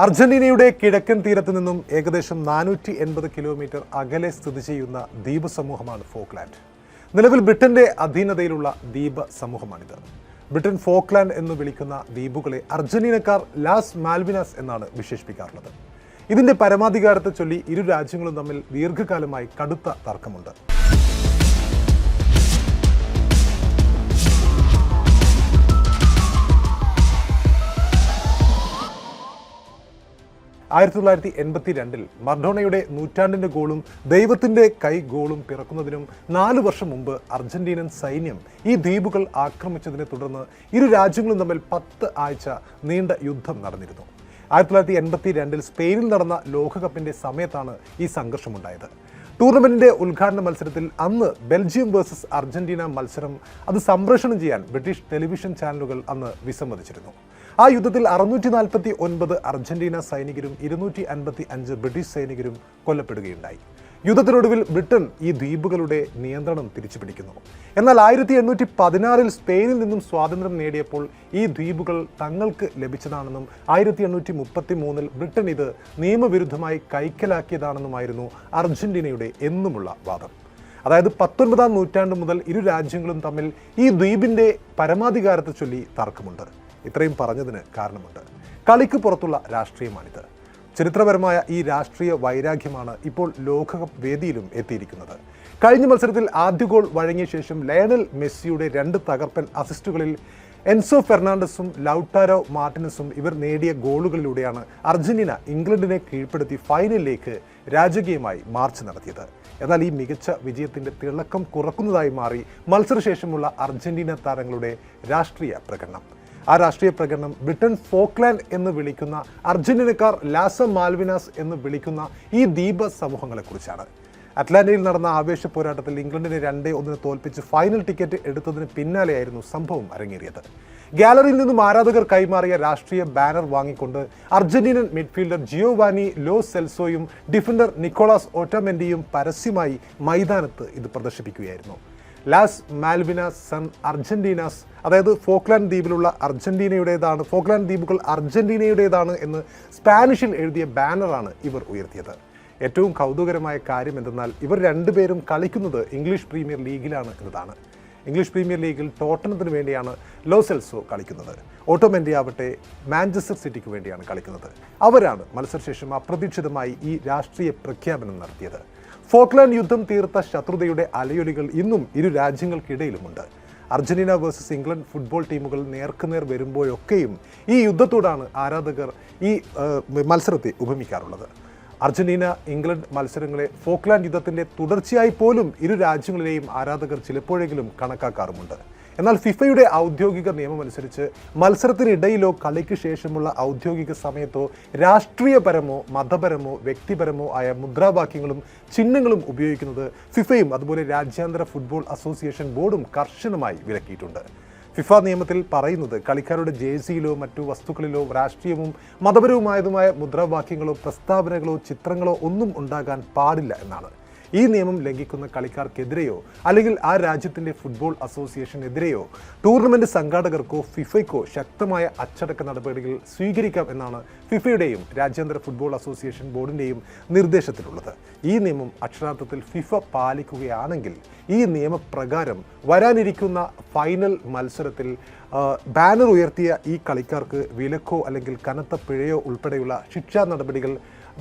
അർജന്റീനയുടെ കിഴക്കൻ തീരത്ത് നിന്നും ഏകദേശം 480 കിലോമീറ്റർ അകലെ സ്ഥിതി ചെയ്യുന്ന ദ്വീപ് സമൂഹമാണ് ഫോക്ലാൻഡ്. നിലവിൽ ബ്രിട്ടന്റെ അധീനതയിലുള്ള ദ്വീപ് സമൂഹമാണിത്. ബ്രിട്ടൻ ഫോക്ലാൻഡ് എന്ന് വിളിക്കുന്ന ദ്വീപുകളെ അർജന്റീനക്കാർ ലാസ് മാൽവിനാസ് എന്നാണ് വിശേഷിപ്പിക്കാറുള്ളത്. ഇതിന്റെ പരമാധികാരത്തെ ചൊല്ലി ഇരു രാജ്യങ്ങളും തമ്മിൽ ദീർഘകാലമായി കടുത്ത തർക്കമുണ്ട്. 1982 മർഡോണയുടെ നൂറ്റാണ്ടിന്റെ ഗോളും ദൈവത്തിന്റെ കൈ ഗോളും പിറക്കുന്നതിനും 4 വർഷം മുമ്പ് അർജന്റീനൻ സൈന്യം ഈ ദ്വീപുകൾ ആക്രമിച്ചതിനെ തുടർന്ന് ഇരു രാജ്യങ്ങളും തമ്മിൽ 10 ആഴ്ച നീണ്ട യുദ്ധം നടന്നിരുന്നു. 1982 സ്പെയിനിൽ നടന്ന ലോകകപ്പിന്റെ സമയത്താണ് ഈ സംഘർഷമുണ്ടായത്. ടൂർണമെന്റിന്റെ ഉദ്ഘാടന മത്സരത്തിൽ അന്ന് ബെൽജിയം വേഴ്സസ് അർജന്റീന മത്സരം അത് സംപ്രേഷണം ചെയ്യാൻ ബ്രിട്ടീഷ് ടെലിവിഷൻ ചാനലുകൾ അന്ന് വിസമ്മതിച്ചിരുന്നു. ആ യുദ്ധത്തിൽ 649 അർജന്റീന സൈനികരും 255 ബ്രിട്ടീഷ് സൈനികരും കൊല്ലപ്പെടുകയുണ്ടായി. യുദ്ധത്തിനൊടുവിൽ ബ്രിട്ടൻ ഈ ദ്വീപുകളുടെ നിയന്ത്രണം തിരിച്ചുപിടിക്കുന്നു. എന്നാൽ 1816 സ്പെയിനിൽ നിന്നും സ്വാതന്ത്ര്യം നേടിയപ്പോൾ ഈ ദ്വീപുകൾ തങ്ങൾക്ക് ലഭിച്ചതാണെന്നും 1833 ബ്രിട്ടൻ ഇത് നിയമവിരുദ്ധമായി കൈക്കലാക്കിയതാണെന്നുമായിരുന്നു അർജന്റീനയുടെ എന്നുമുള്ള വാദം. അതായത് 19-ാം നൂറ്റാണ്ട് മുതൽ ഇരു രാജ്യങ്ങളും തമ്മിൽ ഈ ദ്വീപിന്റെ പരമാധികാരത്തെ ചൊല്ലി തർക്കമുണ്ട്. ഇത്രയും പറഞ്ഞതിന് കാരണമുണ്ട്. കളിക്ക് പുറത്തുള്ള രാഷ്ട്രീയമാണിത്. ചരിത്രപരമായ ഈ രാഷ്ട്രീയ വൈരാഗ്യമാണ് ഇപ്പോൾ ലോകകപ്പ് വേദിയിലും എത്തിയിരിക്കുന്നത്. കഴിഞ്ഞ മത്സരത്തിൽ ആദ്യ ഗോൾ വഴങ്ങിയ ശേഷം ലയണൽ മെസ്സിയുടെ 2 തകർപ്പൻ അസിസ്റ്റുകളിൽ എൻസോ ഫെർണാണ്ടസും ലൗട്ടാരോ മാർട്ടിനസും ഇവർ നേടിയ ഗോളുകളിലൂടെയാണ് അർജന്റീന ഇംഗ്ലണ്ടിനെ കീഴ്പ്പെടുത്തി ഫൈനലിലേക്ക് രാജകീയമായി മാർച്ച് നടത്തിയത്. എന്നാൽ ഈ മികച്ച വിജയത്തിന്റെ തിളക്കം കുറക്കുന്നതായി മാറി മത്സരശേഷമുള്ള അർജന്റീന താരങ്ങളുടെ രാഷ്ട്രീയ പ്രകടനം. ആ രാഷ്ട്രീയ പ്രകടനം ബ്രിട്ടൻ ഫോക്ലാൻഡ് എന്ന് വിളിക്കുന്ന അർജന്റീനക്കാർ ലാസ മാൽവിനാസ് എന്ന് വിളിക്കുന്ന ഈ ദ്വീപ സമൂഹങ്ങളെക്കുറിച്ചാണ്. അറ്റ്ലാന്റയിൽ നടന്ന ആവേശ പോരാട്ടത്തിൽ ഇംഗ്ലണ്ടിനെ 2-1 തോൽപ്പിച്ച് ഫൈനൽ ടിക്കറ്റ് എടുത്തതിന് പിന്നാലെയായിരുന്നു സംഭവം അരങ്ങേറിയത്. ഗാലറിയിൽ നിന്നും ആരാധകർ കൈമാറിയ രാഷ്ട്രീയ ബാനർ വാങ്ങിക്കൊണ്ട് അർജന്റീനൻ മിഡ്ഫീൽഡർ ജിയോവാനി ലോ സെൽസോയും ഡിഫൻഡർ നിക്കോളാസ് ഓട്ടമെൻഡിയും പരസ്യമായി മൈതാനത്ത് ഇത് പ്രദർശിപ്പിക്കുകയായിരുന്നു. ലാസ് മാൽവിനാസ് സൺ അർജന്റീനാസ്, അതായത് ഫോക്ലാൻഡ് ദ്വീപിലുള്ള അർജന്റീനയുടേതാണ്, ഫോക്ലാൻഡ് ദ്വീപുകൾ അർജന്റീനയുടേതാണ് എന്ന് സ്പാനിഷിൽ എഴുതിയ ബാനറാണ് ഇവർ ഉയർത്തിയത്. ഏറ്റവും കൗതുകരമായ കാര്യം എന്തെന്നാൽ ഇവർ രണ്ടുപേരും കളിക്കുന്നത് ഇംഗ്ലീഷ് പ്രീമിയർ ലീഗിലാണ് എന്നതാണ്. ഇംഗ്ലീഷ് പ്രീമിയർ ലീഗിൽ ടോട്ടനത്തിന് വേണ്ടിയാണ് ലോ സെൽസോ കളിക്കുന്നത്. ഓട്ടോമെൻഡി ആവട്ടെ മാഞ്ചസ്റ്റർ സിറ്റിക്ക് വേണ്ടിയാണ് കളിക്കുന്നത്. അവരാണ് മത്സരശേഷം അപ്രതീക്ഷിതമായി ഈ രാഷ്ട്രീയ പ്രഖ്യാപനം നടത്തിയത്. ഫോക്ലാൻഡ് യുദ്ധം തീർത്ത ശത്രുതയുടെ അലയൊലികൾ ഇന്നും ഇരു രാജ്യങ്ങൾക്കിടയിലുമുണ്ട്. അർജന്റീന വേഴ്സസ് ഇംഗ്ലണ്ട് ഫുട്ബോൾ ടീമുകൾ നേർക്കുനേർ വരുമ്പോഴൊക്കെയും ഈ യുദ്ധത്തോടാണ് ആരാധകർ ഈ മത്സരത്തെ ഉപമിക്കാറുള്ളത്. അർജന്റീന ഇംഗ്ലണ്ട് മത്സരങ്ങളെ ഫോക്ലാൻഡ് യുദ്ധത്തിൻ്റെ തുടർച്ചയായി പോലും ഇരു രാജ്യങ്ങളിലെയും ആരാധകർ ചിലപ്പോഴെങ്കിലും കണക്കാക്കാറുമുണ്ട്. എന്നാൽ ഫിഫയുടെ ഔദ്യോഗിക നിയമമനുസരിച്ച് മത്സരത്തിനിടയിലോ കളിക്ക് ശേഷമുള്ള ഔദ്യോഗിക സമയത്തോ രാഷ്ട്രീയപരമോ മതപരമോ വ്യക്തിപരമോ ആയ മുദ്രാവാക്യങ്ങളും ചിഹ്നങ്ങളും ഉപയോഗിക്കുന്നത് ഫിഫയും അതുപോലെ രാജ്യാന്തര ഫുട്ബോൾ അസോസിയേഷൻ ബോർഡും കർശനമായി വിലക്കിയിട്ടുണ്ട്. ഫിഫ നിയമത്തിൽ പറയുന്നത് കളിക്കാരുടെ ജേഴ്സിയിലോ മറ്റു വസ്തുക്കളിലോ രാഷ്ട്രീയവും മതപരവുമായതുമായ മുദ്രാവാക്യങ്ങളോ പ്രസ്താവനകളോ ചിത്രങ്ങളോ ഒന്നും ഉണ്ടാകാൻ പാടില്ല എന്നാണ്. ഈ നിയമം ലംഘിക്കുന്ന കളിക്കാർക്കെതിരെയോ അല്ലെങ്കിൽ ആ രാജ്യത്തിൻ്റെ ഫുട്ബോൾ അസോസിയേഷനെതിരെയോ ടൂർണമെൻറ്റ് സംഘാടകർക്കോ ഫിഫയ്ക്കോ ശക്തമായ അച്ചടക്ക നടപടികൾ സ്വീകരിക്കാം എന്നാണ് ഫിഫയുടെയും രാജ്യാന്തര ഫുട്ബോൾ അസോസിയേഷൻ ബോർഡിൻ്റെയും നിർദ്ദേശത്തിലുള്ളത്. ഈ നിയമം അക്ഷരാർത്ഥത്തിൽ ഫിഫ പാലിക്കുകയാണെങ്കിൽ ഈ നിയമപ്രകാരം വരാനിരിക്കുന്ന ഫൈനൽ മത്സരത്തിൽ ബാനർ ഉയർത്തിയ ഈ കളിക്കാർക്ക് വിലക്കോ അല്ലെങ്കിൽ കനത്ത പിഴയോ ഉൾപ്പെടെയുള്ള ശിക്ഷാ നടപടികൾ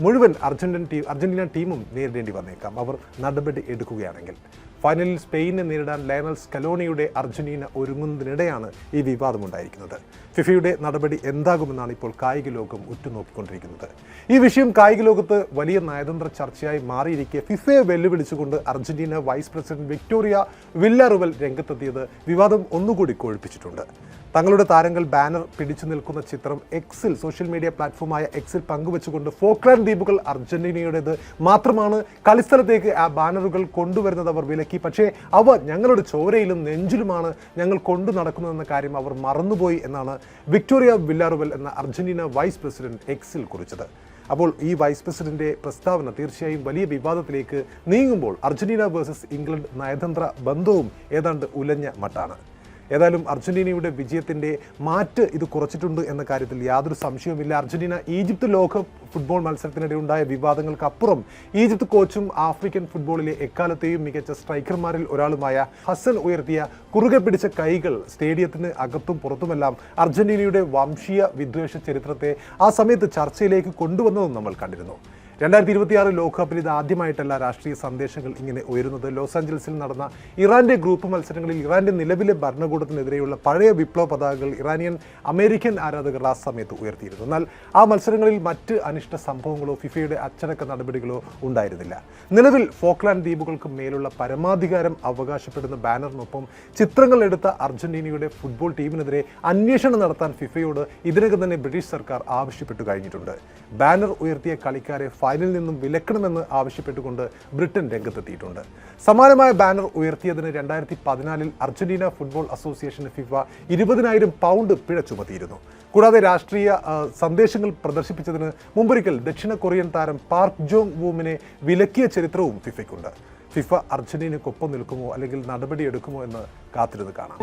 മുഴുവൻ അർജന്റീന ടീമും നേരിടേണ്ടി വന്നേക്കാം അവർ നടപടി എടുക്കുകയാണെങ്കിൽ. ഫൈനലിൽ സ്പെയിനെ നേരിടാൻ ലയണൽ സ്കലോണിയുടെ അർജന്റീന ഒരുങ്ങുന്നതിനിടെയാണ് ഈ വിവാദമുണ്ടായിരിക്കുന്നത്. ഫിഫയുടെ നടപടി എന്താകുമെന്നാണ് ഇപ്പോൾ കായിക ലോകം ഉറ്റുനോക്കിക്കൊണ്ടിരിക്കുന്നത്. ഈ വിഷയം കായിക ലോകത്ത് വലിയ നയതന്ത്ര ചർച്ചയായി മാറിയിരിക്കെ ഫിഫയെ വെല്ലുവിളിച്ചുകൊണ്ട് അർജന്റീന വൈസ് പ്രസിഡന്റ് വിക്ടോറിയ വില്ലാറുവൽ രംഗത്തെത്തിയത് വിവാദം ഒന്നുകൂടി കൊഴുപ്പിച്ചിട്ടുണ്ട്. തങ്ങളുടെ താരങ്ങൾ ബാനർ പിടിച്ചു നിൽക്കുന്ന ചിത്രം എക്സിൽ സോഷ്യൽ മീഡിയ പ്ലാറ്റ്ഫോമായ എക്സിൽ പങ്കുവെച്ചുകൊണ്ട് ഫോക്ലാൻഡ് ദ്വീപുകൾ അർജന്റീനയുടേത് മാത്രമാണ്, കളിസ്ഥലത്തേക്ക് ആ ബാനറുകൾ കൊണ്ടുവരുന്നത് അവർ വിലക്കി, പക്ഷേ അവ ഞങ്ങളുടെ ചോരയിലും നെഞ്ചിലുമാണ് ഞങ്ങൾ കൊണ്ടു നടക്കുന്നതെന്ന കാര്യം അവർ മറന്നുപോയി എന്നാണ് വിക്ടോറിയ വില്ലാറുവൽ എന്ന അർജന്റീന വൈസ് പ്രസിഡന്റ് എക്സിൽ കുറിച്ചത്. അപ്പോൾ ഈ വൈസ് പ്രസിഡന്റിന്റെ പ്രസ്താവന തീർച്ചയായും വലിയ വിവാദത്തിലേക്ക് നീങ്ങുമ്പോൾ അർജന്റീന വേഴ്സസ് ഇംഗ്ലണ്ട് നയതന്ത്ര ബന്ധവും ഏതാണ്ട് ഉലഞ്ഞ മട്ടാണ്. ഏതായാലും അർജന്റീനയുടെ വിജയത്തിൻ്റെ മാറ്റ് ഇത് കുറച്ചിട്ടുണ്ട് എന്ന കാര്യത്തിൽ യാതൊരു സംശയവുമില്ല. അർജന്റീന ഈജിപ്ത് ലോകകപ്പ് ഫുട്ബോൾ മത്സരത്തിനിടെ ഉണ്ടായ വിവാദങ്ങൾക്കപ്പുറം ഈജിപ്ത് കോച്ചും ആഫ്രിക്കൻ ഫുട്ബോളിലെ എക്കാലത്തെയും മികച്ച സ്ട്രൈക്കർമാരിൽ ഒരാളുമായ ഹസൻ ഉയർത്തിയ കുറുകെ പിടിച്ച കൈകൾ സ്റ്റേഡിയത്തിന് അകത്തും പുറത്തുമെല്ലാം അർജന്റീനയുടെ വംശീയ വിദ്വേഷ ചരിത്രത്തെ ആ സമയത്ത് ചർച്ചയിലേക്ക് കൊണ്ടുവന്നതും നമ്മൾ കണ്ടിരുന്നു. 2026 ലോകകപ്പിൽ ഇത് ആദ്യമായിട്ടല്ല രാഷ്ട്രീയ സന്ദേശങ്ങൾ ഇങ്ങനെ ഉയരുന്നത്. ലോസ് ആഞ്ചൽസിൽ നടന്ന ഇറാന്റെ ഗ്രൂപ്പ് മത്സരങ്ങളിൽ ഇറാന്റെ നിലവിലെ ഭരണകൂടത്തിനെതിരെയുള്ള പഴയ വിപ്ലവ പതാകകൾ ഇറാനിയൻ അമേരിക്കൻ ആരാധകർ ആ സമയത്ത് ഉയർത്തിയിരുന്നു. എന്നാൽ ആ മത്സരങ്ങളിൽ മറ്റ് അനിഷ്ട സംഭവങ്ങളോ ഫിഫയുടെ അച്ചടക്ക നടപടികളോ ഉണ്ടായിരുന്നില്ല. നിലവിൽ ഫോക്ലാൻഡ് ദ്വീപുകൾക്ക് മേലുള്ള പരമാധികാരം അവകാശപ്പെടുന്ന ബാനറിനൊപ്പം ചിത്രങ്ങൾ എടുത്ത അർജന്റീനയുടെ ഫുട്ബോൾ ടീമിനെതിരെ അന്വേഷണം നടത്താൻ ഫിഫയോട് ഇതിനകം തന്നെ ബ്രിട്ടീഷ് സർക്കാർ ആവശ്യപ്പെട്ടു കഴിഞ്ഞിട്ടുണ്ട്. ബാനർ ഉയർത്തിയ കളിക്കാരെ ഫൈനലിൽ നിന്നും വിലക്കണമെന്ന് ആവശ്യപ്പെട്ടുകൊണ്ട് ബ്രിട്ടൻ രംഗത്തെത്തിയിട്ടുണ്ട്. സമാനമായ ബാനർ ഉയർത്തിയതിന് 2014 Argentina football association FIFA 20,000 pound പിഴ ചുമത്തിയിരുന്നു. കൂടാതെ രാഷ്ട്രീയ സന്ദേശങ്ങൾ പ്രദർശിപ്പിച്ചതിന് മുമ്പൊരിക്കൽ ദക്ഷിണ കൊറിയൻ താരം പാർക്ക് ജോങ് വൂമിനെ വിലക്കിയ ചരിത്രവും ഫിഫയ്ക്കുണ്ട്. ഫിഫ അർജന്റീനയ്ക്കൊപ്പം നിൽക്കുമോ അല്ലെങ്കിൽ നടപടിയെടുക്കുമോ എന്ന് കാത്തിരുന്ന് കാണാം.